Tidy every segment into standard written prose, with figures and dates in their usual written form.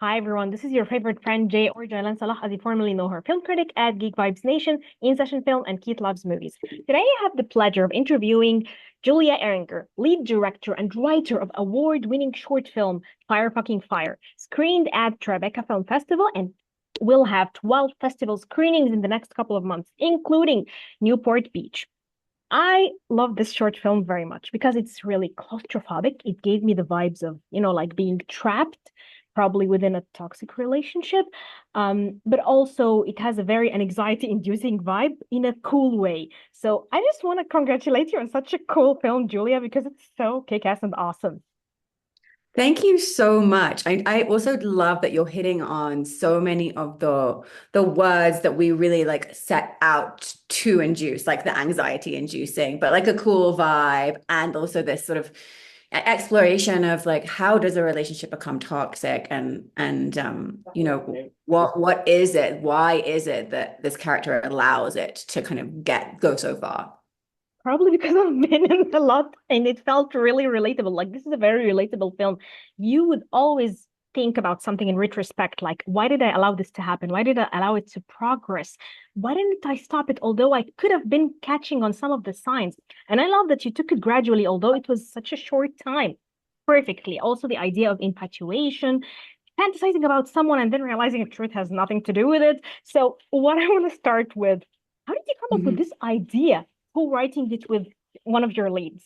Hi everyone, this is your favorite friend Jay or Jaylan Salah, as you formerly know her, film critic at Geek Vibes Nation, In Session Film, and Keith Loves Movies. Today I have the pleasure of interviewing Julia Eringer, lead director and writer of award-winning short film Fire Fucking Fire, screened at Tribeca Film Festival and will have 12 festival screenings in the next couple of months, including Newport Beach. I love this short film very much because it's really claustrophobic. It gave me the vibes of, like being trapped, probably within a toxic relationship. But also it has a very anxiety-inducing vibe in a cool way. So I just want to congratulate you on such a cool film, Julia, because it's so kick-ass and awesome. Thank you so much. I also love that you're hitting on so many of the words that we really like set out to induce, like the anxiety inducing, but like a cool vibe, and also this sort of exploration of like how does a relationship become toxic and what is it? Why is it that this character allows it to kind of go so far? Probably because I've been in a lot and it felt really relatable. Like, this is a very relatable film. You would always think about something in retrospect, like, why did I allow this to happen? Why did I allow it to progress? Why didn't I stop it? Although I could have been catching on some of the signs. And I love that you took it gradually, although it was such a short time. Perfectly. Also, the idea of infatuation, fantasizing about someone and then realizing the truth has nothing to do with it. So, what I want to start with, how did you come up with this idea? Co-writing it with one of your leads?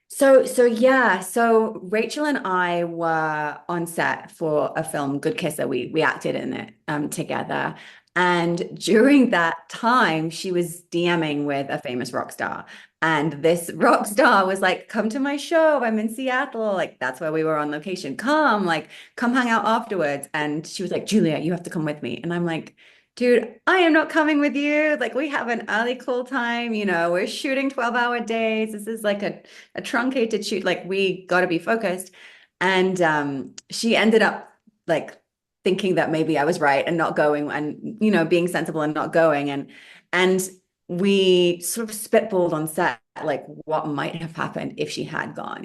So Rachel and I were on set for a film, Good Kisser. We acted in it together. And during that time, she was DMing with a famous rock star. And this rock star was like, come to my show. I'm in Seattle. Like, that's where we were on location. Come hang out afterwards. And she was like, Julia, you have to come with me. And I'm like, dude, I am not coming with you. Like, we have an early call time. We're shooting 12-hour days. This is like a truncated shoot. Like, we got to be focused. And she ended up like thinking that maybe I was right and not going, and being sensible and not going. And we sort of spitballed on set like what might have happened if she had gone.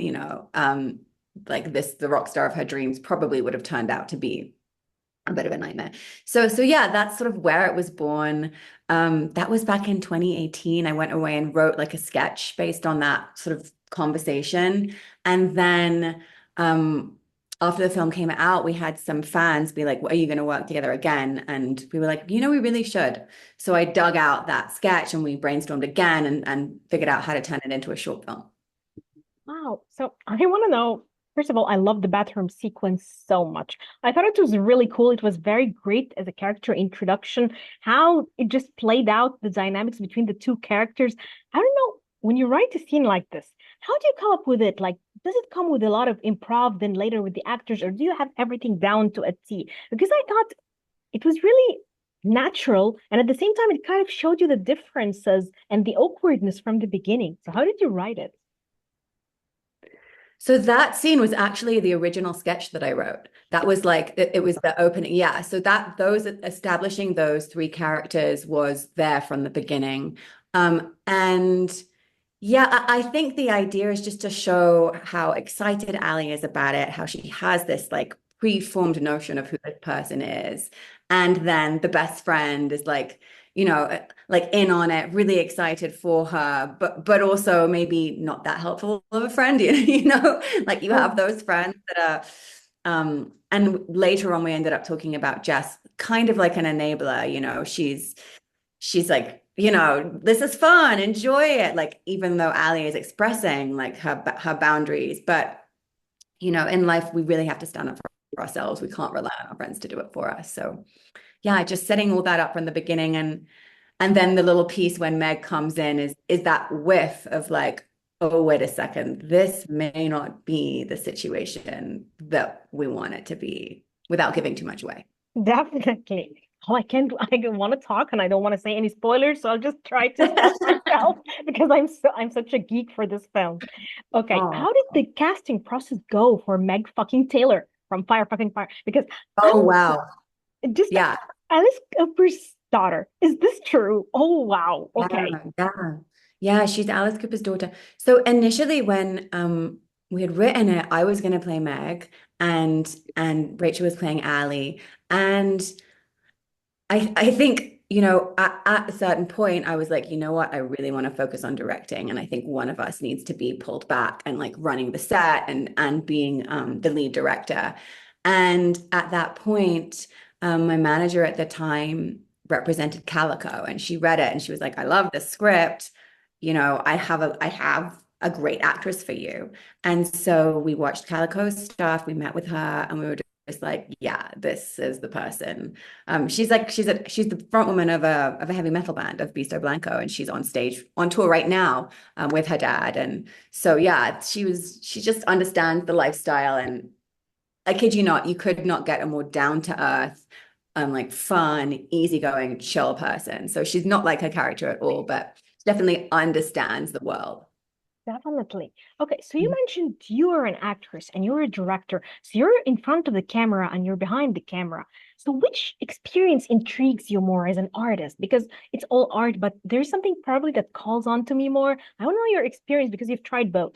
Like the rock star of her dreams probably would have turned out to be a bit of a nightmare. So yeah, that's sort of where it was born. That was back in 2018. I went away and wrote like a sketch based on that sort of conversation. And then after the film came out, we had some fans be like, "What, are you going to work together again?" And we were like, we really should. So I dug out that sketch and we brainstormed again and figured out how to turn it into a short film. Wow. So I want to know, first of all, I love the bathroom sequence so much. I thought it was really cool. It was very great as a character introduction, how it just played out the dynamics between the two characters. I don't know, when you write a scene like this, how do you come up with it? Like, does it come with a lot of improv then later with the actors, or do you have everything down to a T? Because I thought it was really natural, and at the same time, it kind of showed you the differences and the awkwardness from the beginning. So how did you write it? So that scene was actually the original sketch that I wrote. That was like it was the opening. Yeah. So that those establishing those three characters was there from the beginning. And yeah, I think the idea is just to show how excited Ali is about it, how she has this like preformed notion of who this person is. And then the best friend is like in on it, really excited for her, but also maybe not that helpful of a friend, like you have those friends that are and later on we ended up talking about Jess kind of like an enabler, she's like, this is fun, enjoy it. Like, even though Ali is expressing like her boundaries, but in life, we really have to stand up for ourselves. We can't rely on our friends to do it for us. So yeah, just setting all that up from the beginning. And then the little piece when Meg comes in is that whiff of like, oh, wait a second, this may not be the situation that we want it to be without giving too much away. Definitely. Oh, I don't want to talk and I don't want to say any spoilers, so I'll just try to stop myself because I'm such a geek for this film. Okay, how Oh, did the casting process go for Meg fucking Taylor from Fire fucking Fire? Because oh wow. just Yeah. Alice Cooper's daughter. Is this true? Oh wow. Yeah, Okay. yeah. Yeah, she's Alice Cooper's daughter. So initially when we had written it. I was going to play Meg, and Rachel was playing Ali. And I think, at a certain point, I was like, you know what? I really want to focus on directing. And I think one of us needs to be pulled back and like running the set and being the lead director. And at that point, my manager at the time represented Calico, and she read it and she was like, I love this script. I have a great actress for you. And so we watched Calico's stuff, we met with her, and we were just like, yeah, this is the person. She's the front woman of a heavy metal band of Bisto Blanco, and she's on stage on tour right now with her dad. And so yeah, she just understands the lifestyle, and I kid you not, you could not get a more down to earth, like fun, easygoing, chill person. So she's not like her character at all, but she definitely understands the world. Definitely. Okay, so you mentioned you are an actress and you're a director. So you're in front of the camera and you're behind the camera. So which experience intrigues you more as an artist? Because it's all art, but there's something probably that calls on to me more. I want to know your experience because you've tried both.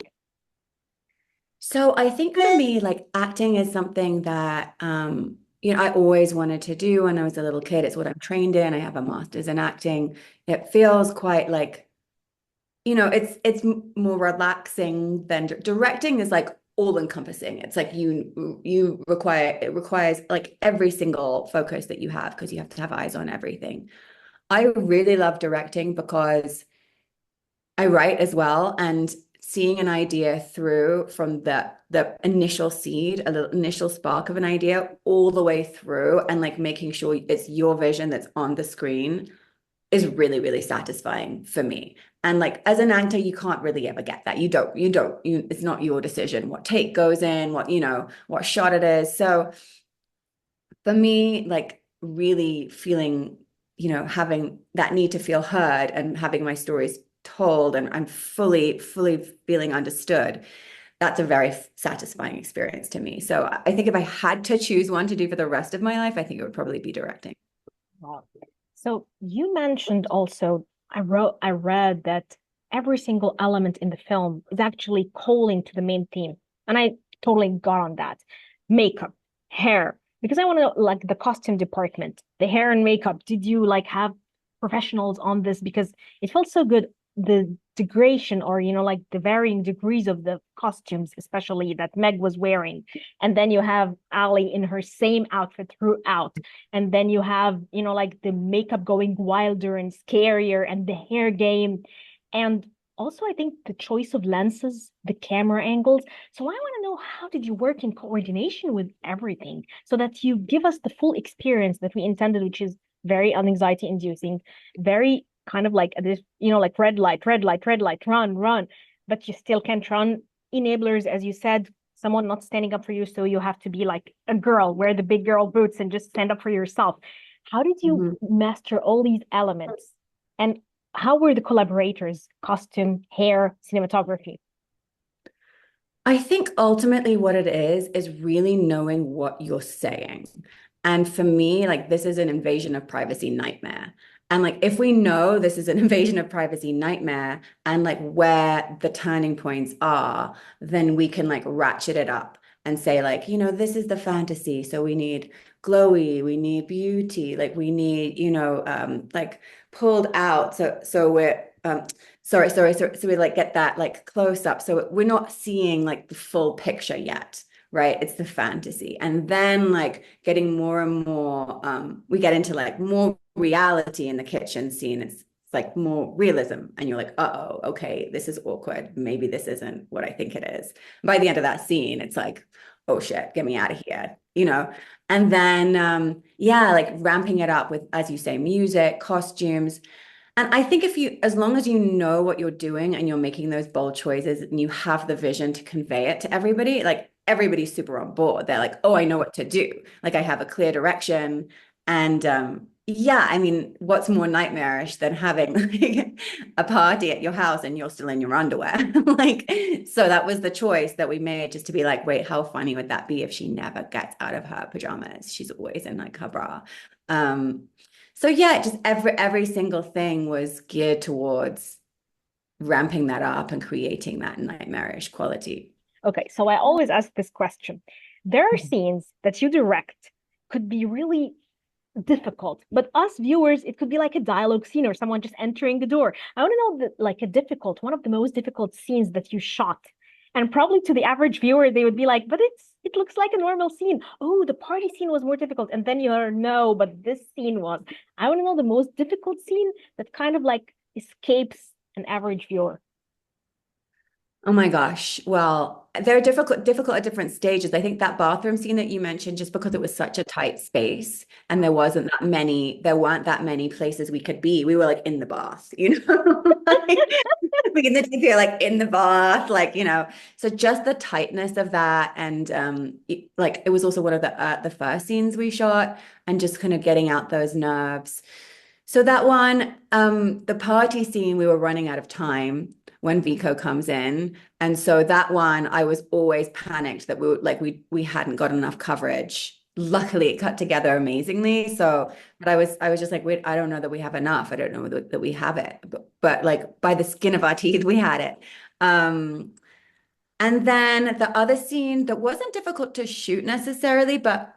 So I think for me, like acting is something that I always wanted to do when I was a little kid. It's what I'm trained in. I have a master's in acting. It feels quite like, it's more relaxing than directing is like all encompassing. It's like it requires like every single focus that you have because you have to have eyes on everything. I really love directing because I write as well, and seeing an idea through from the initial seed, a little initial spark of an idea, all the way through, and like making sure it's your vision that's on the screen is really, really satisfying for me. And like as an actor, you can't really ever get that. It's not your decision what take goes in, what shot it is. So for me, like really feeling, having that need to feel heard and having my stories told and I'm fully feeling understood, that's a very satisfying experience to me. So I think if I had to choose one to do for the rest of my life, I think it would probably be directing. Wow. So you mentioned also, I read that every single element in the film is actually calling to the main theme. And I totally got on that. Makeup, hair, because I want to know like the costume department, the hair and makeup. Did you like have professionals on this? Because it felt so good, the degradation or like the varying degrees of the costumes, especially that Meg was wearing. And then you have Ali in her same outfit throughout, and then you have like the makeup going wilder and scarier and the hair game, and also I think the choice of lenses, the camera angles. So I want to know, how did you work in coordination with everything so that you give us the full experience that we intended, which is very anxiety inducing, very kind of like this, like red light, red light, red light, run, run, but you still can't run. Enablers, as you said, someone not standing up for you, so you have to be like a girl, wear the big girl boots and just stand up for yourself. How did you Mhm. master all these elements? And how were the collaborators, costume, hair, cinematography? I think ultimately what it is really knowing what you're saying. And for me, like this is an invasion of privacy nightmare. And like if we know this is an invasion of privacy nightmare and like where the turning points are, then we can like ratchet it up and say like, this is the fantasy. So we need glowy, we need beauty, like we need, like pulled out. So we're so we like get that like close up. So we're not seeing like the full picture yet, right? It's the fantasy. And then like getting more and more, we get into like more reality in the kitchen scene. It's like more realism. And you're like, uh-oh, okay, this is awkward. Maybe this isn't what I think it is. By the end of that scene, it's like, oh shit, get me out of here, And then yeah, like ramping it up with, as you say, music, costumes. And I think as long as you know what you're doing and you're making those bold choices and you have the vision to convey it to everybody, like everybody's super on board. They're like, oh, I know what to do. Like I have a clear direction. And yeah, I mean, what's more nightmarish than having like a party at your house and you're still in your underwear? Like, so that was the choice that we made, just to be like, wait, how funny would that be if she never gets out of her pajamas? She's always in like her bra. Um, so yeah, just every single thing was geared towards ramping that up and creating that nightmarish quality. Okay, so I always ask this question. There are scenes that you direct could be really difficult, but us viewers, it could be like a dialogue scene or someone just entering the door. I want to know that like a difficult, one of the most difficult scenes that you shot. And probably to the average viewer, they would be like, but it looks like a normal scene. Oh, the party scene was more difficult. And then you're no, but this scene was. I want to know the most difficult scene that kind of like escapes an average viewer. Oh my gosh. Well, they're difficult at different stages. I think that bathroom scene that you mentioned, just because it was such a tight space and there weren't that many places we could be. We were like in the bath, you know, like in the TV, like in the bath, like, you know, so just the tightness of that. And like it was also one of the first scenes we shot and just kind of getting out those nerves. So that one, the party scene, we were running out of time when Vico comes in. And so that one, I was always panicked that we hadn't got enough coverage. Luckily, it cut together amazingly. So, but I was just like, wait, I don't know that we have enough. I don't know that we have it. But like by the skin of our teeth, we had it. And then the other scene that wasn't difficult to shoot necessarily, but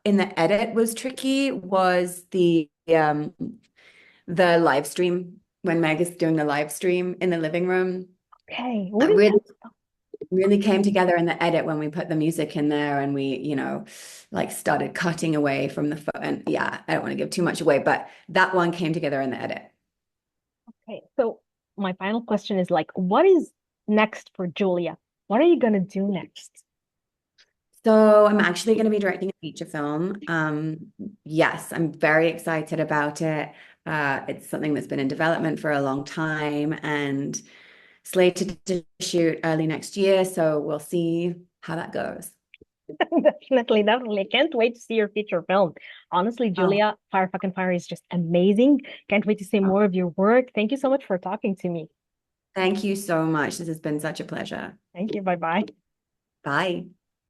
in the edit was tricky was the live stream when Meg is doing the live stream in the living room. Okay, That wouldn't really came together in the edit when we put the music in there and we, you know, like started cutting away from the phone. And yeah, I don't want to give too much away, but that one came together in the edit. okay. So my final question is like, what is next for Julia? What are you gonna do next? So I'm actually going to be directing a feature film. Yes, I'm very excited about it. It's something that's been in development for a long time and slated to shoot early next year. So we'll see how that goes. Definitely, definitely. I can't wait to see your feature film. Honestly, Oh, Julia, Fire Fucking Fire is just amazing. Can't wait to see oh, more of your work. Thank you so much for talking to me. thank you so much. This has been such a pleasure. Thank you. Bye bye. Bye.